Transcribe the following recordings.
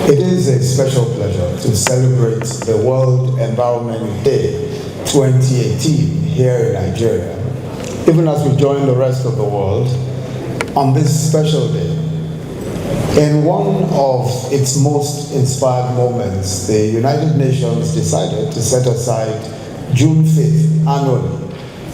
It is a special pleasure to celebrate the World Environment Day 2018 here in Nigeria, even as we join the rest of the world on this special day. In one of its most inspired moments, the United Nations decided to set aside June 5th annually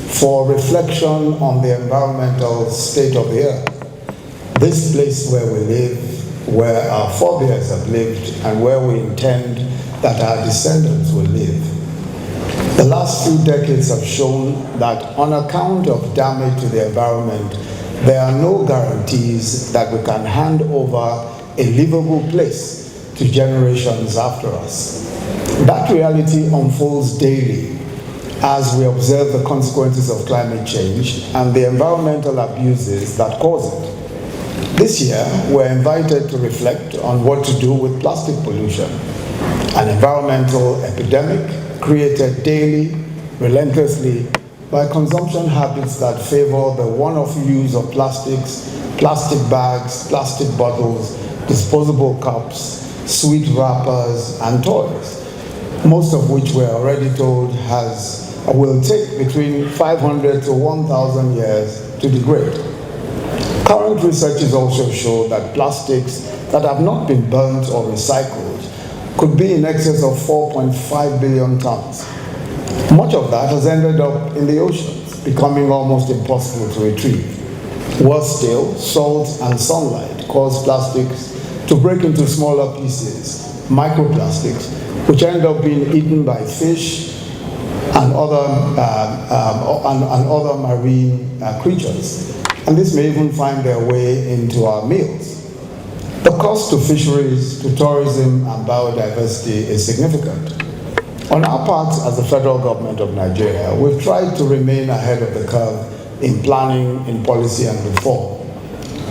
for reflection on the environmental state of the earth. This place where we live, where our forebears have lived, and where we intend that our descendants will live. The last few decades have shown that on account of damage to the environment, there are no guarantees that we can hand over a livable place to generations after us. That reality unfolds daily as we observe the consequences of climate change and the environmental abuses that cause it. This year, we're invited to reflect on what to do with plastic pollution, an environmental epidemic created daily, relentlessly, by consumption habits that favor the one-off use of plastics, plastic bags, plastic bottles, disposable cups, sweet wrappers, and toys, most of which we're already told will take between 500 to 1,000 years to degrade. Current researches also show that plastics that have not been burnt or recycled could be in excess of 4.5 billion tons. Much of that has ended up in the oceans, becoming almost impossible to retrieve. Worse still, salt and sunlight cause plastics to break into smaller pieces, microplastics, which end up being eaten by fish and other marine creatures. And this may even find their way into our meals. The cost to fisheries, to tourism, and biodiversity is significant. On our part, as the federal government of Nigeria, we've tried to remain ahead of the curve in planning, in policy, and reform.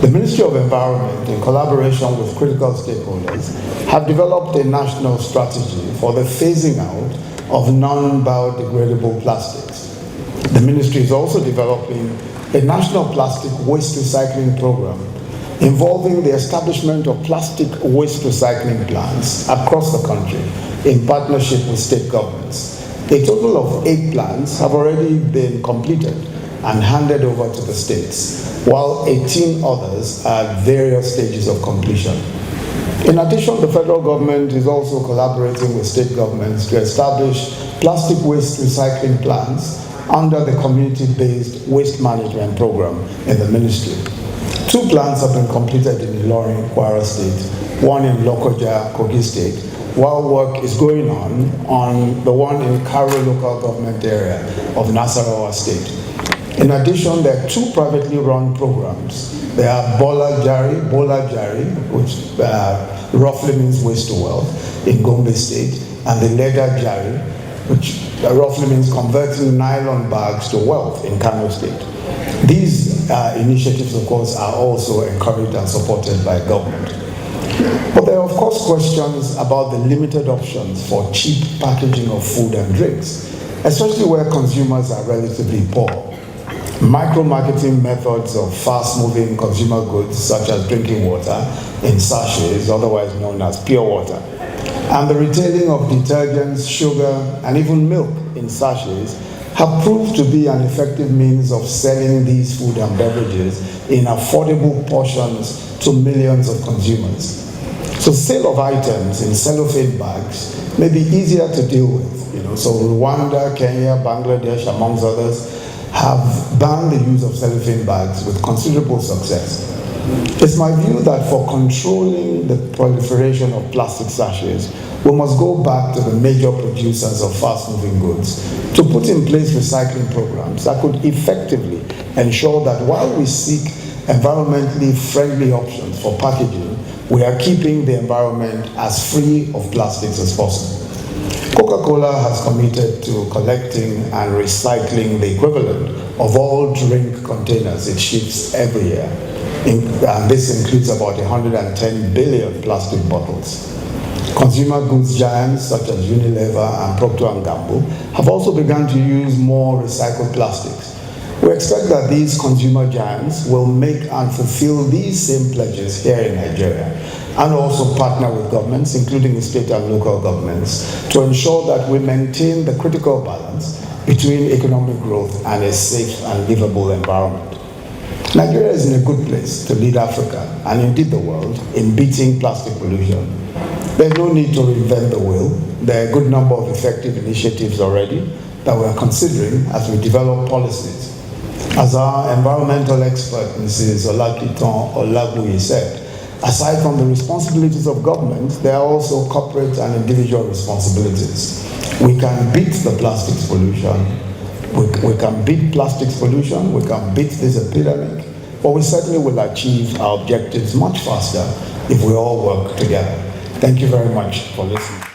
The Ministry of Environment, in collaboration with critical stakeholders, have developed a national strategy for the phasing out of non-biodegradable plastics. The ministry is also developing a national plastic waste recycling program involving the establishment of plastic waste recycling plants across the country in partnership with state governments. A total of 8 plants have already been completed and handed over to the states, while 18 others are at various stages of completion. In addition, the federal government is also collaborating with state governments to establish plastic waste recycling plants under the community-based waste management program in the ministry. 2 plants have been completed in Ilorin, Kwara State, one in Lokoja, Kogi State, while work is going on the one in Karo local government area of Nasarawa State. In addition, there are 2 privately run programs. There are Bola Jari, which roughly means waste to wealth, in Gombe State, and the Lega Jari, which roughly means converting nylon bags to wealth in Kano State. These initiatives, of course, are also encouraged and supported by government. But there are, of course, questions about the limited options for cheap packaging of food and drinks, especially where consumers are relatively poor. Micro-marketing methods of fast-moving consumer goods, such as drinking water in sachets, otherwise known as pure water, and the retailing of detergents, sugar, and even milk in sachets have proved to be an effective means of selling these food and beverages in affordable portions to millions of consumers. So sale of items in cellophane bags may be easier to deal with. So Rwanda, Kenya, Bangladesh, amongst others, have banned the use of cellophane bags with considerable success. It's my view that for controlling the proliferation of plastic sachets, we must go back to the major producers of fast-moving goods to put in place recycling programs that could effectively ensure that while we seek environmentally friendly options for packaging, we are keeping the environment as free of plastics as possible. Coca-Cola has committed to collecting and recycling the equivalent of all drink containers it ships every year. And this includes about 110 billion plastic bottles. Consumer goods giants such as Unilever and Procter & Gamble have also begun to use more recycled plastics. We expect that these consumer giants will make and fulfill these same pledges here in Nigeria, and also partner with governments, including the state and local governments, to ensure that we maintain the critical balance between economic growth and a safe and livable environment. Nigeria is in a good place to lead Africa, and indeed the world, in beating plastic pollution. There's no need to reinvent the wheel. There are a good number of effective initiatives already that we're considering as we develop policies. As our environmental expert, Mrs. Olakiton Olaguyi, said, aside from the responsibilities of government, there are also corporate and individual responsibilities. We can beat the plastics pollution. We can beat plastics pollution, we can beat this epidemic, but we certainly will achieve our objectives much faster if we all work together. Thank you very much for listening.